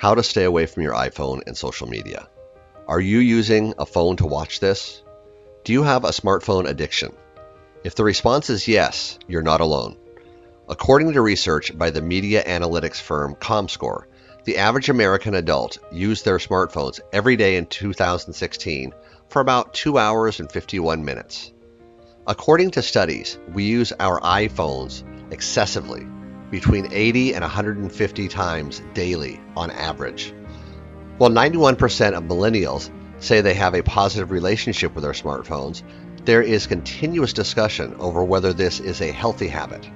How to stay away from your iPhone and social media. Are you using a phone to watch this? Do you have a smartphone addiction? If the response is yes, you're not alone. According to research by the media analytics firm Comscore, the average American adult used their smartphones every day in 2016 for about 2 hours and 51 minutes. According to studies, we use our iPhones excessively, between 80 and 150 times daily on average. While 91% of millennials say they have a positive relationship with their smartphones, there is continuous discussion over whether this is a healthy habit.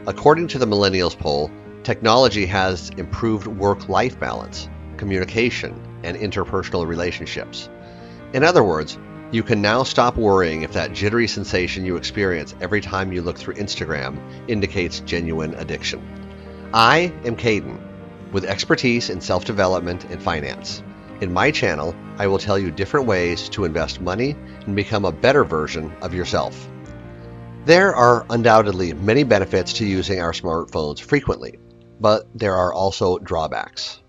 According to the Millennials poll, technology has improved work-life balance, communication, and interpersonal relationships. In other words, you can now stop worrying if that jittery sensation you experience every time you look through Instagram indicates genuine addiction. I am Caden, with expertise in self-development and finance. In my channel, I will tell you different ways to invest money and become a better version of yourself. There are undoubtedly many benefits to using our smartphones frequently, but there are also drawbacks.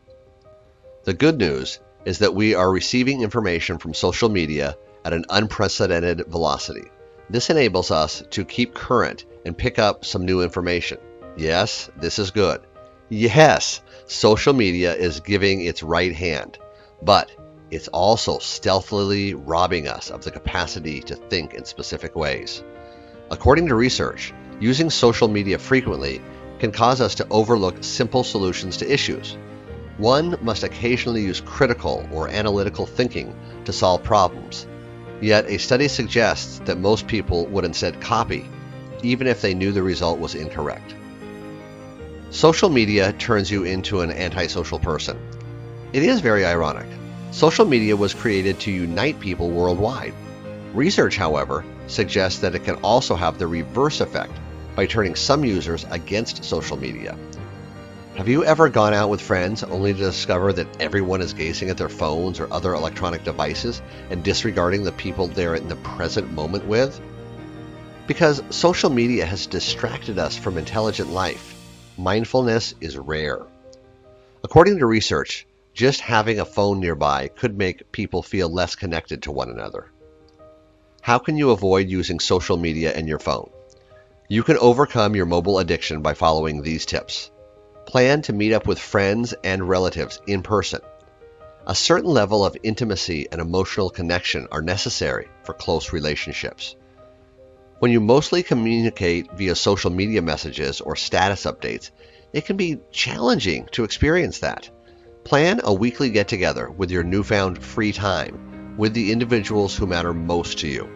The good news is that we are receiving information from social media at an unprecedented velocity. This enables us to keep current and pick up some new information. Yes, this is good. Yes, social media is giving its right hand, but it's also stealthily robbing us of the capacity to think in specific ways. According to research, using social media frequently can cause us to overlook simple solutions to issues. One must occasionally use critical or analytical thinking to solve problems. Yet a study suggests that most people would instead copy, even if they knew the result was incorrect. Social media turns you into an antisocial person. It is very ironic. Social media was created to unite people worldwide. Research, however, suggests that it can also have the reverse effect by turning some users against social media. Have you ever gone out with friends only to discover that everyone is gazing at their phones or other electronic devices and disregarding the people they're in the present moment with? Because social media has distracted us from intelligent life, mindfulness is rare. According to research, just having a phone nearby could make people feel less connected to one another. How can you avoid using social media and your phone? You can overcome your mobile addiction by following these tips. Plan to meet up with friends and relatives in person. A certain level of intimacy and emotional connection are necessary for close relationships. When you mostly communicate via social media messages or status updates, it can be challenging to experience that. Plan a weekly get-together with your newfound free time with the individuals who matter most to you.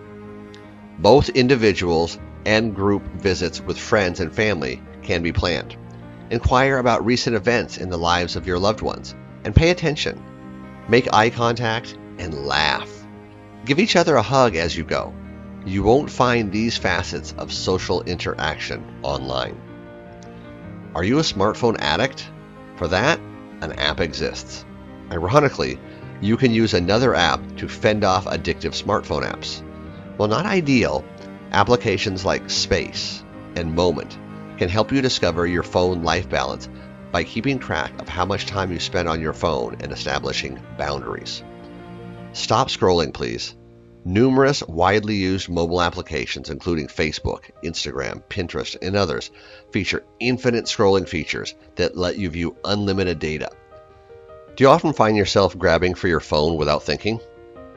Both individuals and group visits with friends and family can be planned. Inquire about recent events in the lives of your loved ones and pay attention. Make eye contact and laugh. Give each other a hug as you go. You won't find these facets of social interaction online. Are you a smartphone addict? For that, an app exists. Ironically, you can use another app to fend off addictive smartphone apps. While not ideal, applications like Space and Moment can help you discover your phone life balance by keeping track of how much time you spend on your phone and establishing boundaries. Stop scrolling, please. Numerous widely used mobile applications, including Facebook, Instagram, Pinterest, and others, feature infinite scrolling features that let you view unlimited data. Do you often find yourself grabbing for your phone without thinking?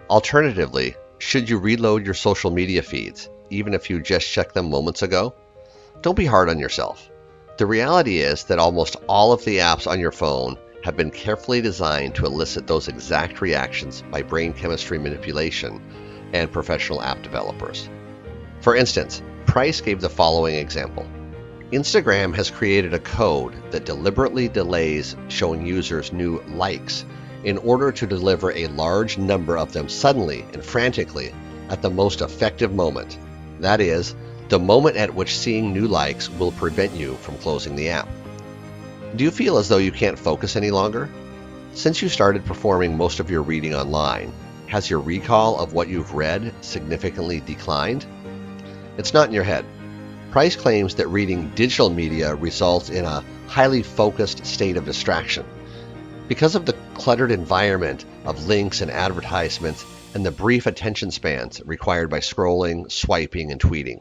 Alternatively, should you reload your social media feeds, even if you just checked them moments ago? Don't be hard on yourself. The reality is that almost all of the apps on your phone have been carefully designed to elicit those exact reactions by brain chemistry manipulation and professional app developers. For instance, Price gave the following example. Instagram has created a code that deliberately delays showing users new likes in order to deliver a large number of them suddenly and frantically at the most effective moment. That is, the moment at which seeing new likes will prevent you from closing the app. Do you feel as though you can't focus any longer? Since you started performing most of your reading online, has your recall of what you've read significantly declined? It's not in your head. Price claims that reading digital media results in a highly focused state of distraction. Because of the cluttered environment of links and advertisements and the brief attention spans required by scrolling, swiping, and tweeting.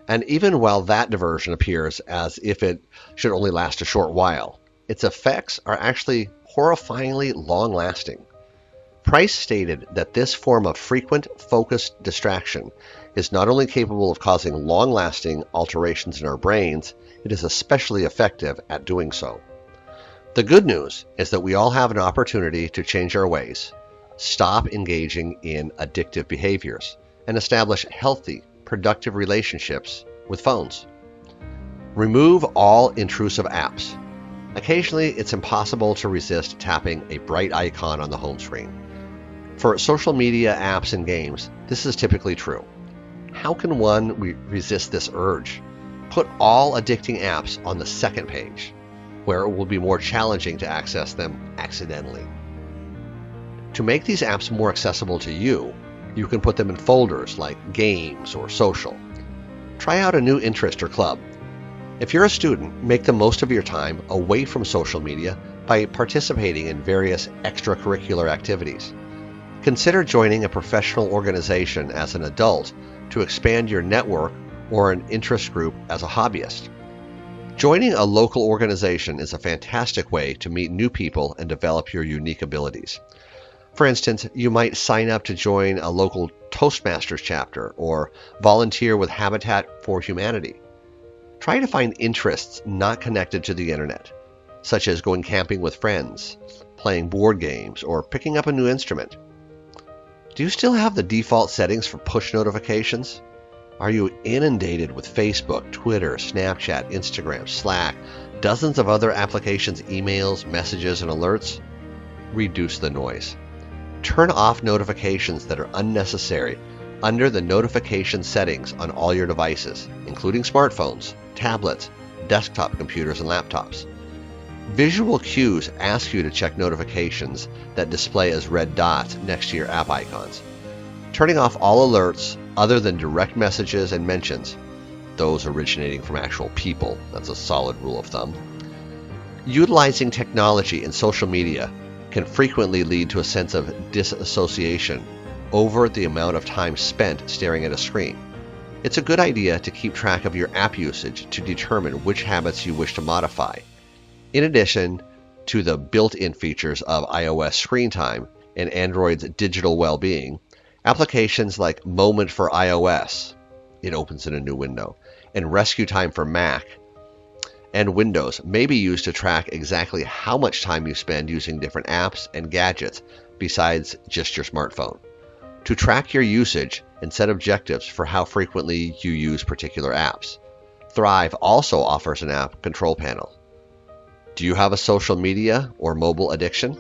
And even while that diversion appears as if it should only last a short while, its effects are actually horrifyingly long-lasting. Price stated that this form of frequent, focused distraction is not only capable of causing long-lasting alterations in our brains, it is especially effective at doing so. The good news is that we all have an opportunity to change our ways, stop engaging in addictive behaviors, and establish healthy, productive relationships with phones. Remove all intrusive apps. Occasionally, it's impossible to resist tapping a bright icon on the home screen. For social media apps and games, this is typically true. How can one resist this urge? Put all addicting apps on the second page, where it will be more challenging to access them accidentally. To make these apps more accessible to you, you can put them in folders like games or social. Try out a new interest or club. If you're a student, make the most of your time away from social media by participating in various extracurricular activities. Consider joining a professional organization as an adult to expand your network or an interest group as a hobbyist. Joining a local organization is a fantastic way to meet new people and develop your unique abilities. For instance, you might sign up to join a local Toastmasters chapter or volunteer with Habitat for Humanity. Try to find interests not connected to the internet, such as going camping with friends, playing board games, or picking up a new instrument. Do you still have the default settings for push notifications? Are you inundated with Facebook, Twitter, Snapchat, Instagram, Slack, dozens of other applications, emails, messages, and alerts? Reduce the noise. Turn off notifications that are unnecessary under the notification settings on all your devices, including smartphones, tablets, desktop computers, and laptops. Visual cues ask you to check notifications that display as red dots next to your app icons. Turning off all alerts other than direct messages and mentions, those originating from actual people, that's a solid rule of thumb. Utilizing technology and social media can frequently lead to a sense of disassociation over the amount of time spent staring at a screen. It's a good idea to keep track of your app usage to determine which habits you wish to modify. In addition to the built-in features of iOS screen time and Android's digital well-being, applications like Moment for iOS, it opens in a new window, and Rescue Time for Mac and Windows may be used to track exactly how much time you spend using different apps and gadgets besides just your smartphone. To track your usage and set objectives for how frequently you use particular apps. Thrive also offers an app control panel. Do you have a social media or mobile addiction?